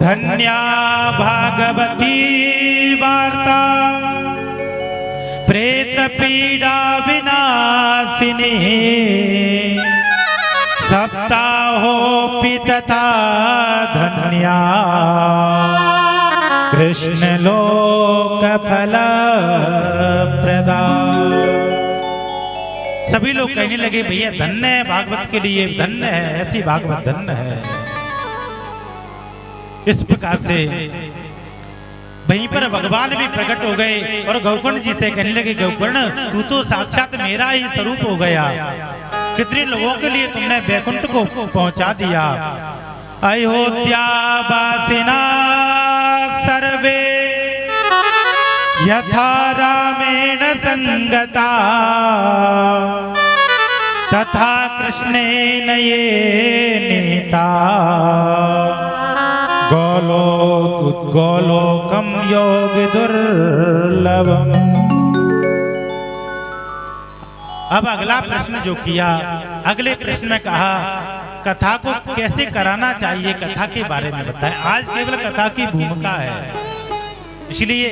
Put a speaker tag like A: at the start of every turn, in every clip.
A: धन्या भागवती वार्ता प्रेत पीड़ा विनाशिनी सप्ताहोऽपि तथा धन्या कृष्ण लोक फल प्रदा। सभी लोग कहने लगे भैया धन्य है भागवत के लिए, धन्य है, ऐसी भागवत धन्य है। इस प्रकार से वहीं पर भगवान भी प्रकट हो गए और गौकर्ण जी से कहने लगे गौकर्ण तू तो साक्षात मेरा ही स्वरूप हो गया, कितने लोगों के लिए तुमने वैकुंठ को पहुंचा दिया। अयोध्या वासिना सर्वे यथा रामेण संगता तथा कृष्णेन ये नीता गोलोकम योग दुर्लभम। अब अगला प्रश्न जो किया, अगले प्रश्न में कहा कथा को कैसे कराना चाहिए, कथा के बारे में बताएं। आज केवल कथा की भूमिका है, इसलिए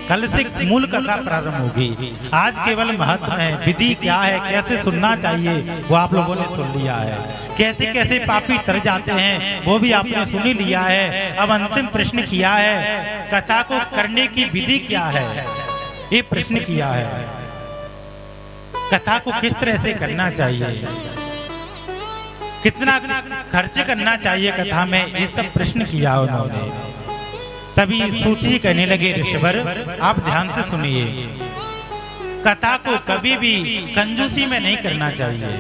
A: कल से मूल कथा प्रारंभ होगी। आज केवल महत्व है, विधि क्या है, कैसे सुनना चाहिए वो आप लोगों ने सुन लिया है। कैसे कैसे पापी तर जाते हैं वो भी आपने सुन ही लिया है। अब अंतिम प्रश्न किया है कथा को करने की विधि क्या है, ये प्रश्न किया है। कथा को किस तरह से करना चाहिए, कितना खर्च करना चाहिए कथा में, ये सब प्रश्न किया उन्होंने। तभी सूची कहने लगे ऋषभर आप ध्यान से सुनिए, कथा को कभी भी कंजूसी में नहीं करना चाहिए।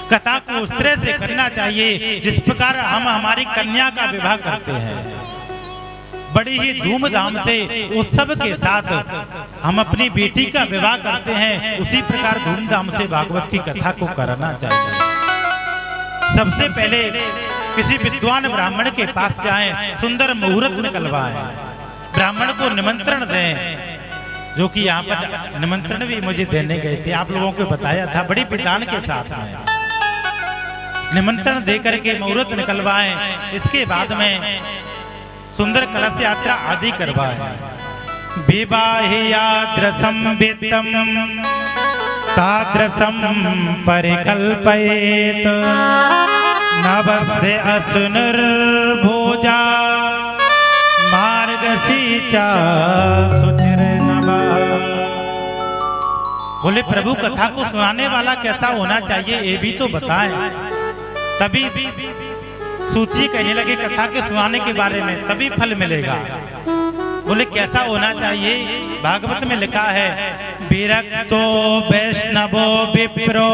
A: कथा को उस तरह से करना चाहिए जिस प्रकार हम हमारी कन्या का विवाह करते हैं, बड़ी ही धूमधाम से उत्सव के साथ हम अपनी बेटी का विवाह करते हैं, उसी प्रकार धूमधाम से भागवत की कथा को करना चाहिए। सबसे पहले किसी विद्वान ब्राह्मण के पास जाएं, सुंदर मुहूर्त निकलवाएं, ब्राह्मण को निमंत्रण दें, जो कि यहाँ पर निमंत्रण भी मुझे देने गए थे, आप लोगों को बताया था, बड़ी विधान के साथ में निमंत्रण दे करके मुहूर्त निकलवाएं। इसके बाद में सुंदर कलश यात्रा आदि करवाएं। विवाहियाद्रसं वित्तम ताद्रसं परिकल्पयेत नवस्य असुनिर्भोजा मार्गशीर्षा शुचिर्नवा। बोले प्रभु कथा को सुनाने वाला कैसा होना चाहिए ये भी तो बताएं। तभी सूची कहने लगे कथा के सुनाने के बारे में, तभी फल मिलेगा। बोले कैसा होना चाहिए, भागवत में लिखा है विरक्तो वैष्णवो विप्रो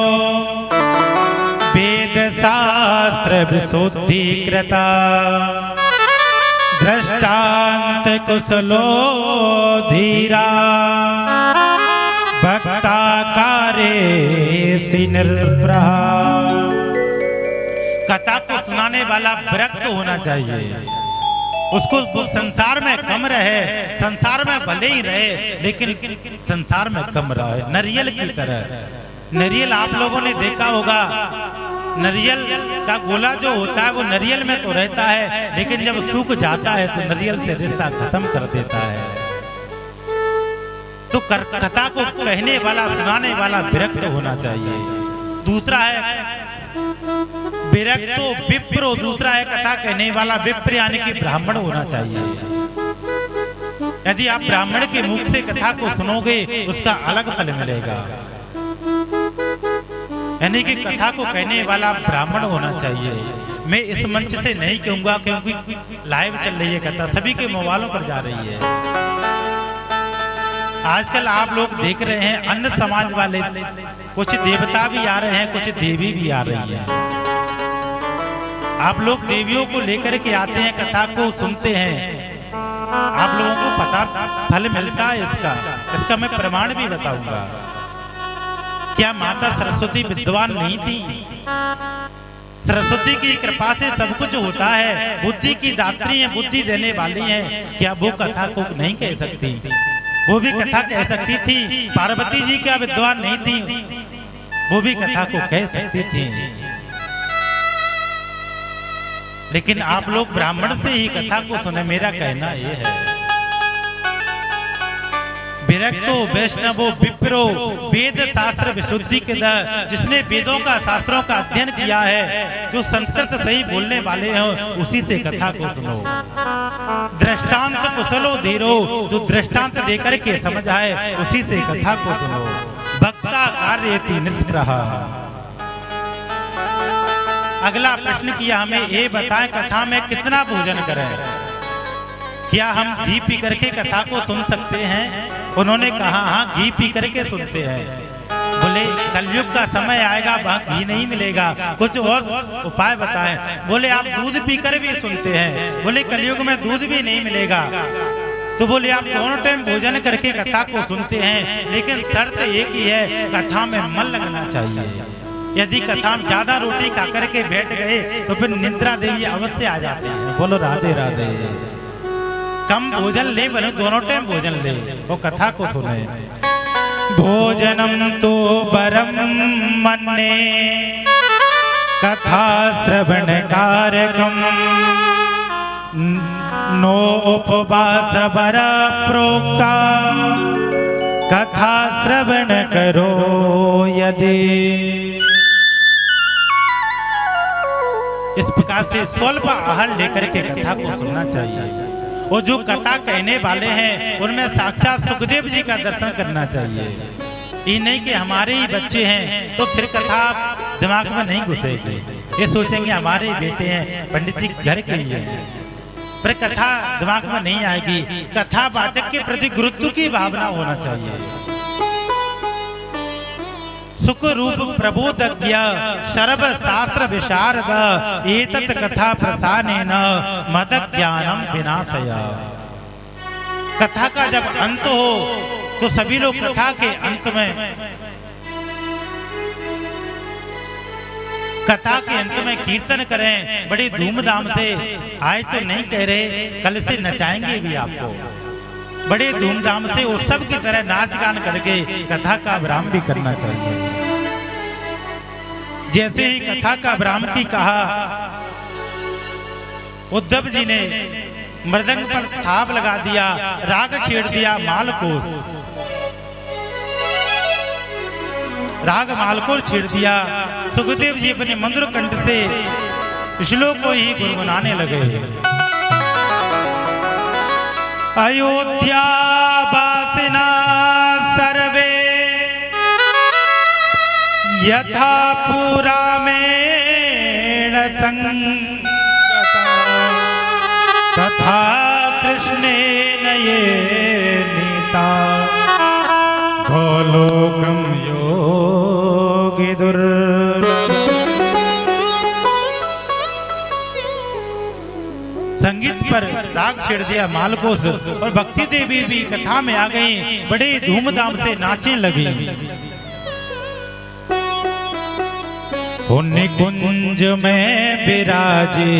A: वेद शास्त्र विशुद्धीकृता दृष्टांत कुशलो धीरा भक्ता कारे निर्प्रहा। कथा को सुनाने वाला विरक्त होना चाहिए, उसको संसार में कम रहे, संसार में भले ही रहे लेकिन संसार में कम रहे, नरियल की तरह। नरियल आप लोगों ने देखा होगा, नरियल का गोला जो होता है वो नरियल में तो रहता है, लेकिन जब सूख जाता है तो नरियल से रिश्ता खत्म कर देता है। तो कथा को कहने वाला सुनाने वाला विरक्त होना चाहिए। दूसरा है विरक्तो विप्रो, दूसरा है कथा कहने वाला विप्र यानी कि ब्राह्मण होना चाहिए। यदि आप ब्राह्मण के मुख से कथा को सुनोगे उसका अलग फल मिलेगा, यानी कि कथा को कहने वाला ब्राह्मण होना चाहिए। मैं इस मंच से नहीं कहूंगा क्योंकि लाइव चल रही है कथा, सभी के मोबाइलों पर जा रही है। आजकल आप लोग देख रहे हैं अन्य समाज वाले कुछ देवता भी आ रहे हैं, कुछ देवी भी आ रही है। आप लोग देवियों को लेकर के आते हैं, कथा को सुनते हैं, आप लोगों को पता फल मिलता है इसका मैं प्रमाण भी बताऊंगा। क्या माता सरस्वती विद्वान नहीं थी? सरस्वती की कृपा से सब कुछ होता है, बुद्धि की दात्री है, बुद्धि देने वाली है। क्या वो कथा को नहीं कह सकती? वो भी कथा कह सकती थी। पार्वती जी क्या विद्वान नहीं थी? वो भी कथा को कह सकती थी। लेकिन आप लोग ब्राह्मण से ही कथा को सुने, मेरा कहना ये है। विरक्तो वैष्णवो विप्रो वेद शास्त्र विशुद्धि के जिसने वेदों का शास्त्रों का अध्ययन किया है, जो संस्कृत सही बोलने वाले हैं, उसी से कथा को सुनो। दृष्टांत कुशलो धीरो, जो दृष्टांत देकर के समझ आए, उसी से कथा को सुनो। भक्ता कार्येति निष्प्रह। अगला प्रश्न किया हमें, ये बताएं कथा में कितना भोजन करें? क्या हम घी पी करके कथा को सुन सकते हैं? उन्होंने कहा हाँ, घी पी करके सुनते हैं। बोले कलयुग का समय आएगा, वहाँ घी नहीं मिलेगा, कुछ और उपाय बताएं। बोले आप दूध पीकर भी सुनते हैं। बोले कलयुग में दूध भी नहीं मिलेगा। तो बोले आप दोनों टाइम भोजन करके कथा को सुनते हैं, लेकिन शर्त एक ही है, कथा में मन लगना चाहिए। यदि कथा में ज्यादा रोटी खा करके बैठ गए तो फिर निद्रा देवी अवश्य आ जाते हैं। बोलो राधे राधे। कम भोजन ले, बने दोनों टाइम भोजन ले, वो कथा को सुने। भोजनम तो परम मन्ने कथा श्रवण कारकम नो उपवास वर प्रोक्ता कथा श्रवण करो यदि। इस प्रकार से स्वल्प आहार लेकर के कथा को सुनना चाहिए। और जो कथा कहने वाले हैं उनमें साक्षात सुखदेव जी का दर्शन करना चाहिए। ये नहीं कि हमारे ही बच्चे हैं तो फिर कथा दिमाग में नहीं घुसेगी। ये सोचेंगे हमारे बेटे हैं, पंडित जी घर के लिए हैं, पर कथा दिमाग में नहीं आएगी। कथा वाचक के प्रति गुरुत्व की भावना होना चाहिए। सुख रूप प्रबोधज्ञ सर्व शास्त्र विशारद एतत् कथा प्रसारेण मद ज्ञानम विनाशय। कथा का जब अंत हो तो सभी लोग कथा के अंत में कीर्तन करें बड़ी धूमधाम से। आज तो नहीं कह रहे, कल से नचाएंगे भी आपको बड़े धूमधाम से, उत्सव की तरह नाच गान करके कथा का विराम भी करना चाहिए। जैसे ही कथा का विराम की कहा, उद्धव जी ने मृदंग पर थाप लगा दिया, राग छेड़ दिया मालकोस, राग मालकोस छेड़ दिया। सुखदेव जी अपने मंद्र कंठ से श्लोक को ही गुनगुनाने लगे। अयोध्या वासिना सर्वे यथा पुरा में संगता तथा कृष्णेन ये नीता गोलोकम योगी दुर्लभ। संगीत पर राग छेड़ दिया मालकोस, और भक्ति देवी भी कथा में आ गई, बड़े धूमधाम से नाचने लगी। निकुंज में विराजे